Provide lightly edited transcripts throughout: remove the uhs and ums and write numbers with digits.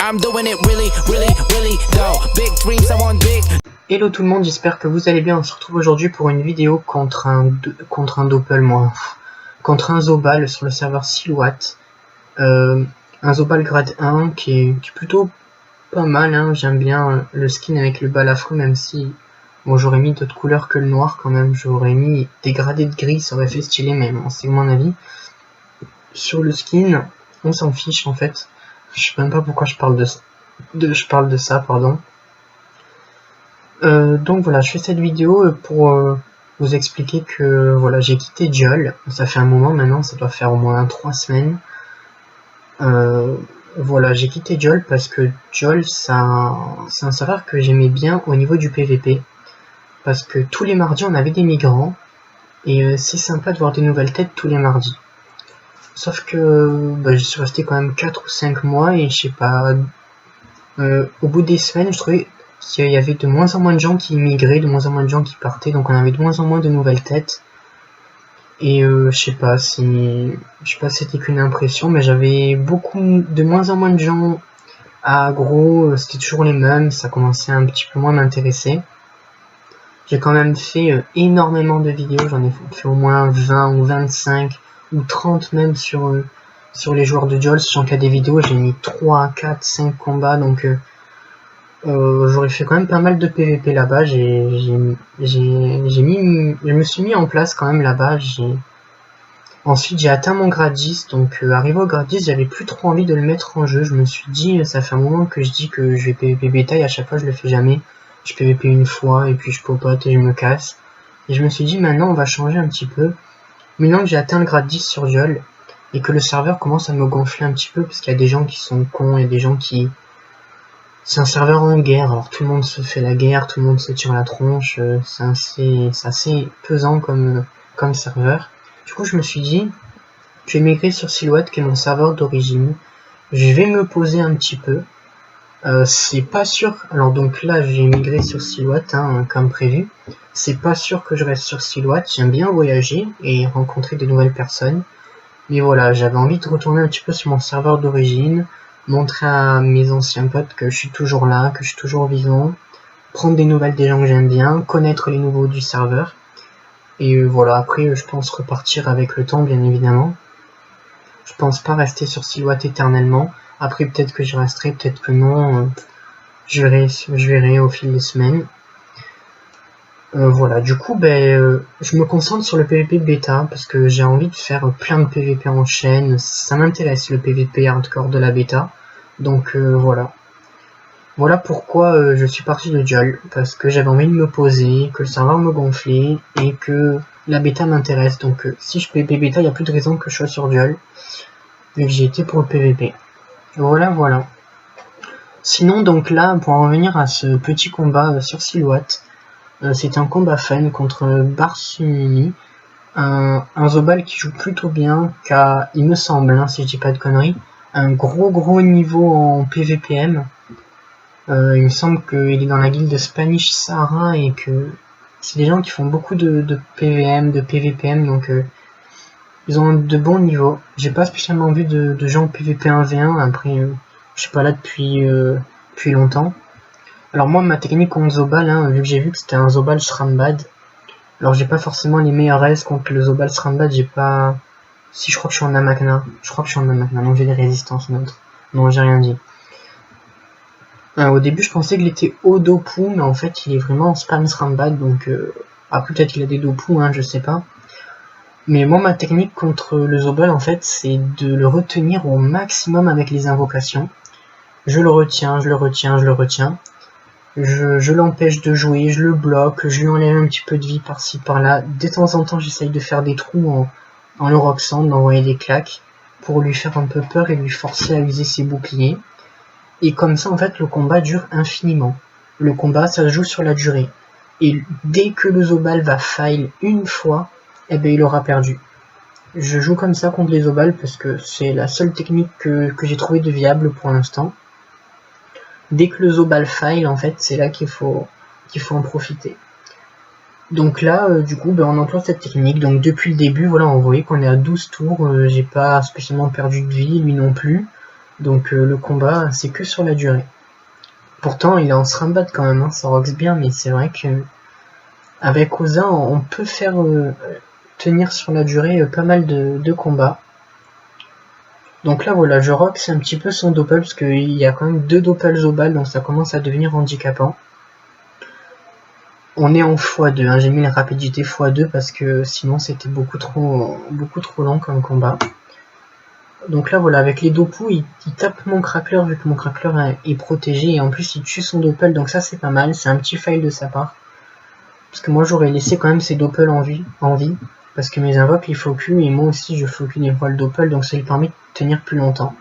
I'm doing it really, really, really though. Big dreams, I want big. Hello tout le monde, j'espère que vous allez bien. On se retrouve aujourd'hui pour une vidéo contre un Zobal sur le serveur Silhouette. Un Zobal grade 1 qui est plutôt pas mal, hein. J'aime bien le skin avec le balafré, même si bon, j'aurais mis d'autres couleurs que le noir quand même. J'aurais mis des gradés de gris, ça aurait fait stylé, mais bon, c'est mon avis. Sur le skin, on s'en fiche en fait. Je sais même pas pourquoi je parle de ça, pardon. Donc voilà, je fais cette vidéo pour vous expliquer que voilà, j'ai quitté Jol. Ça fait un moment maintenant, ça doit faire au moins 3 semaines. Voilà, j'ai quitté Jol parce que Jol, c'est un serveur que j'aimais bien au niveau du PVP. Parce que tous les mardis, on avait des migrants. Et c'est sympa de voir des nouvelles têtes tous les mardis. Sauf que je suis resté quand même 4 ou 5 mois et je sais pas. Au bout des semaines, je trouvais qu'il y avait de moins en moins de gens qui immigraient, de moins en moins de gens qui partaient, donc on avait de moins en moins de nouvelles têtes. Et je sais pas si c'était qu'une impression, mais j'avais de moins en moins de gens à aggro, c'était toujours les mêmes, ça commençait un petit peu moins à m'intéresser. J'ai quand même fait énormément de vidéos, j'en ai fait au moins 20 ou 25 ou 30 même sur les joueurs de Jol, sachant qu'il y a des vidéos, j'ai mis 3, 4, 5 combats, donc j'aurais fait quand même pas mal de PVP là-bas. Je me suis mis en place quand même là-bas. Ensuite j'ai atteint mon grade 10, donc arrivé au grade 10, j'avais plus trop envie de le mettre en jeu. Je me suis dit, ça fait un moment que je dis que je vais PVP bêta et à chaque fois je le fais jamais. Je PVP une fois et puis je popote et je me casse. Et je me suis dit, maintenant on va changer un petit peu. Maintenant que j'ai atteint le grade 10 sur Jol et que le serveur commence à me gonfler un petit peu parce qu'il y a des gens qui sont cons, il y a des gens qui... C'est un serveur en guerre, alors tout le monde se fait la guerre, tout le monde se tire la tronche, c'est assez pesant comme serveur. Du coup je me suis dit, je vais migrer sur Silhouette qui est mon serveur d'origine. Je vais me poser un petit peu. C'est pas sûr, alors donc là j'ai migré sur Silhouette hein, comme prévu. C'est pas sûr que je reste sur Silhouette, j'aime bien voyager et rencontrer de nouvelles personnes. Mais voilà, j'avais envie de retourner un petit peu sur mon serveur d'origine, montrer à mes anciens potes que je suis toujours là, que je suis toujours vivant, prendre des nouvelles des gens que j'aime bien, connaître les nouveaux du serveur. Et voilà, après je pense repartir avec le temps bien évidemment. Je pense pas rester sur Silhouette éternellement. Après peut-être que j'y resterai, peut-être que non. Je verrai au fil des semaines. Voilà, du coup je me concentre sur le PVP bêta parce que j'ai envie de faire plein de PVP en chaîne, ça m'intéresse le PVP hardcore de la bêta, donc voilà. Voilà pourquoi je suis parti de Jol, parce que j'avais envie de me poser, que le serveur me gonflait et que la bêta m'intéresse, donc si je PVP bêta, il n'y a plus de raison que je sois sur Jol, vu que j'ai été pour le PVP. Voilà. Sinon donc là, pour en revenir à ce petit combat sur Silhouette, c'était un combat fun contre Barsumi, un Zobal qui joue plutôt bien, car il me semble, hein, si je dis pas de conneries, un gros niveau en PVPM. Il me semble qu'il est dans la guilde de Spanish Sahara et que c'est des gens qui font beaucoup de PVM, de PVPM, donc ils ont de bons niveaux. J'ai pas spécialement vu de gens PVP 1v1, après je suis pas là depuis longtemps. Alors moi ma technique contre Zobal, hein, vu que j'ai vu que c'était un Zobal Srambad, alors j'ai pas forcément les meilleures aises contre le Zobal Srambad, j'ai pas... Si je crois que je suis en Amakna, donc j'ai des résistances neutres. Non, j'ai rien dit. Au début je pensais qu'il était au Dopu, mais en fait il est vraiment en spam Srambad, donc après peut-être qu'il a des Dopu, hein, je sais pas. Mais moi ma technique contre le Zobal en fait c'est de le retenir au maximum avec les invocations. Je le retiens. Je l'empêche de jouer, je le bloque, je lui enlève un petit peu de vie par-ci par-là. De temps en temps, j'essaye de faire des trous en le roxant, d'envoyer des claques pour lui faire un peu peur et lui forcer à user ses boucliers. Et comme ça, en fait, le combat dure infiniment. Le combat, ça se joue sur la durée. Et dès que le Zobal va fail une fois, eh ben, il aura perdu. Je joue comme ça contre les Zobal parce que c'est la seule technique que j'ai trouvé de viable pour l'instant. Dès que le Zobal fail, en fait, c'est là qu'il faut en profiter. Donc là, du coup, on emploie cette technique. Donc depuis le début, voilà, on voyait qu'on est à 12 tours. J'ai pas spécialement perdu de vie, lui non plus. Donc le combat, c'est que sur la durée. Pourtant, il est en SRAMBAT quand même, hein, ça roxe bien, mais c'est vrai que avec Oza, on peut faire tenir sur la durée pas mal de combats. Donc là, voilà, je roxe un petit peu son doppel, parce qu'il y a quand même 2 doppels au bal, donc ça commence à devenir handicapant. On est en x2, hein, j'ai mis la rapidité x2 parce que sinon c'était beaucoup trop long comme combat. Donc là voilà, avec les Dopu, il tape mon crackler vu que mon crackler est protégé et en plus il tue son doppel, donc ça c'est pas mal, c'est un petit fail de sa part. Parce que moi j'aurais laissé quand même ses doppels en vie, parce que mes invoques ils focus et moi aussi je focus des fois le doppel, donc ça lui permet de tenir plus longtemps.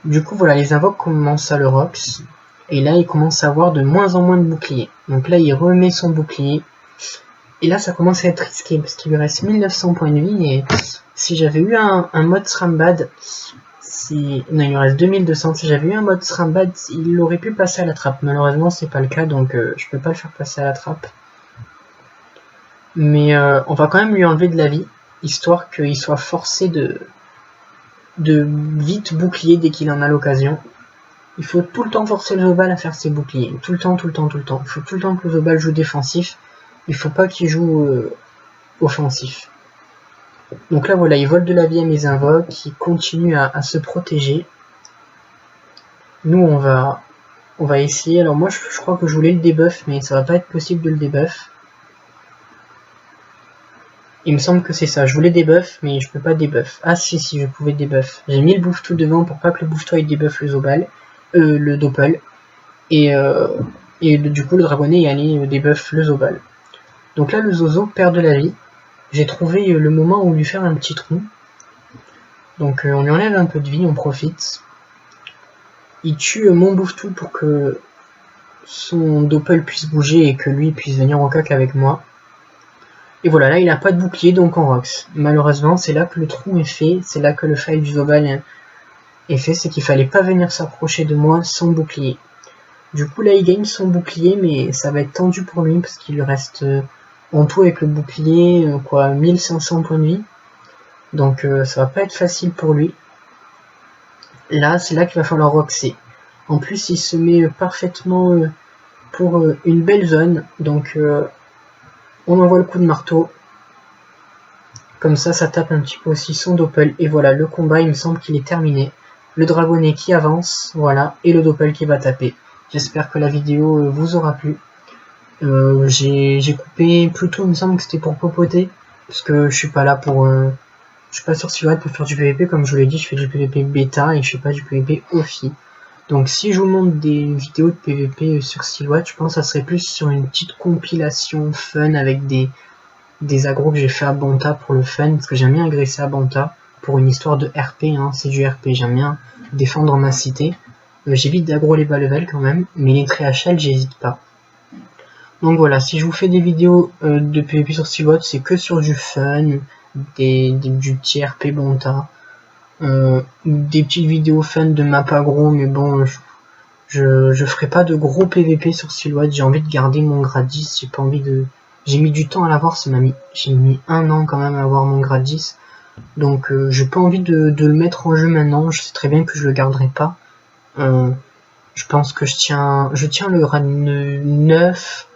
Du coup voilà, les invoques commencent à le rox. Et là, il commence à avoir de moins en moins de boucliers. Donc là, il remet son bouclier. Et là, ça commence à être risqué, parce qu'il lui reste 1900 points de vie. Et si j'avais eu un mode SRAMBAD, non, il lui reste 2200. Si j'avais eu un mode SRAMBAD, il aurait pu passer à la trappe. Malheureusement, c'est pas le cas, donc je peux pas le faire passer à la trappe. Mais on va quand même lui enlever de la vie, histoire qu'il soit forcé de vite bouclier dès qu'il en a l'occasion. Il faut tout le temps forcer le Zobal à faire ses boucliers. Tout le temps. Il faut tout le temps que le Zobal joue défensif. Il faut pas qu'il joue offensif. Donc là, voilà, il vole de la vie à mes invoques. Il continue à se protéger. Nous, on va essayer. Alors moi, je crois que je voulais le debuff, mais ça va pas être possible de le debuff. Il me semble que c'est ça. Je voulais debuff, mais je peux pas debuff. Ah si, je pouvais debuff. J'ai mis le bouffe tout devant pour pas que le bouffe-toi il debuff le Zobal. Le doppel et du coup le dragonnet est allé debuff le Zobal. Donc là le Zozo perd de la vie. J'ai trouvé le moment où lui faire un petit trou. Donc on lui enlève un peu de vie, on profite. Il tue mon bouffe-tout pour que son doppel puisse bouger et que lui puisse venir en cac avec moi. Et voilà, là il a pas de bouclier donc on rox. Malheureusement c'est là que le trou est fait, c'est là que le fail du Zobal est fait, c'est qu'il fallait pas venir s'approcher de moi sans bouclier. Du coup là il gagne son bouclier, mais ça va être tendu pour lui parce qu'il lui reste en tout avec le bouclier 1500 points de vie. Donc ça va pas être facile pour lui. Là c'est là qu'il va falloir roxer. En plus il se met parfaitement pour une belle zone, donc on envoie le coup de marteau. Comme ça tape un petit peu aussi son doppel, et voilà, le combat il me semble qu'il est terminé. Le dragonnet qui avance, voilà, et le doppel qui va taper. J'espère que la vidéo vous aura plu. J'ai coupé plutôt, il me semble que c'était pour popoter, parce que je suis pas là pour... je suis pas sur Silhouette pour faire du PVP, comme je vous l'ai dit, je fais du PVP bêta et je fais pas du PVP Ophi. Donc si je vous montre des vidéos de PVP sur Silhouette, je pense que ça serait plus sur une petite compilation fun avec des agros que j'ai fait à Bonta pour le fun, parce que j'aime bien agresser à Bonta. Pour une histoire de RP, hein, c'est du RP, j'aime bien défendre ma cité. J'évite d'aggro les bas level quand même, mais les traits HL j'hésite pas. Donc voilà, si je vous fais des vidéos de PvP sur Silhouette, c'est que sur du fun, du petit RP Bonta, des petites vidéos fun de map aggro, mais bon, je ferai pas de gros PvP sur Silhouette, j'ai envie de garder mon grade 10, j'ai pas envie de... J'ai mis du temps à l'avoir, j'ai mis 1 an quand même à avoir mon grade 10. Donc j'ai pas envie de le mettre en jeu maintenant, je sais très bien que je le garderai pas. Je pense que je tiens le grade 9,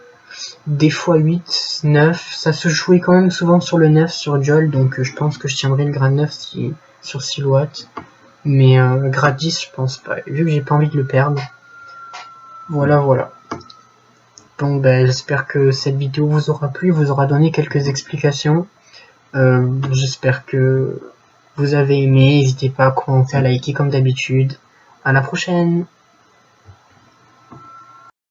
des fois 8, 9, ça se jouait quand même souvent sur le 9 sur Jol, donc je pense que je tiendrai le grade 9 sur Silhouette. Mais grade 10 je pense pas, vu que j'ai pas envie de le perdre. Voilà. Donc j'espère que cette vidéo vous aura plu, vous aura donné quelques explications. J'espère que vous avez aimé, n'hésitez pas à commenter, à liker comme d'habitude. À la prochaine!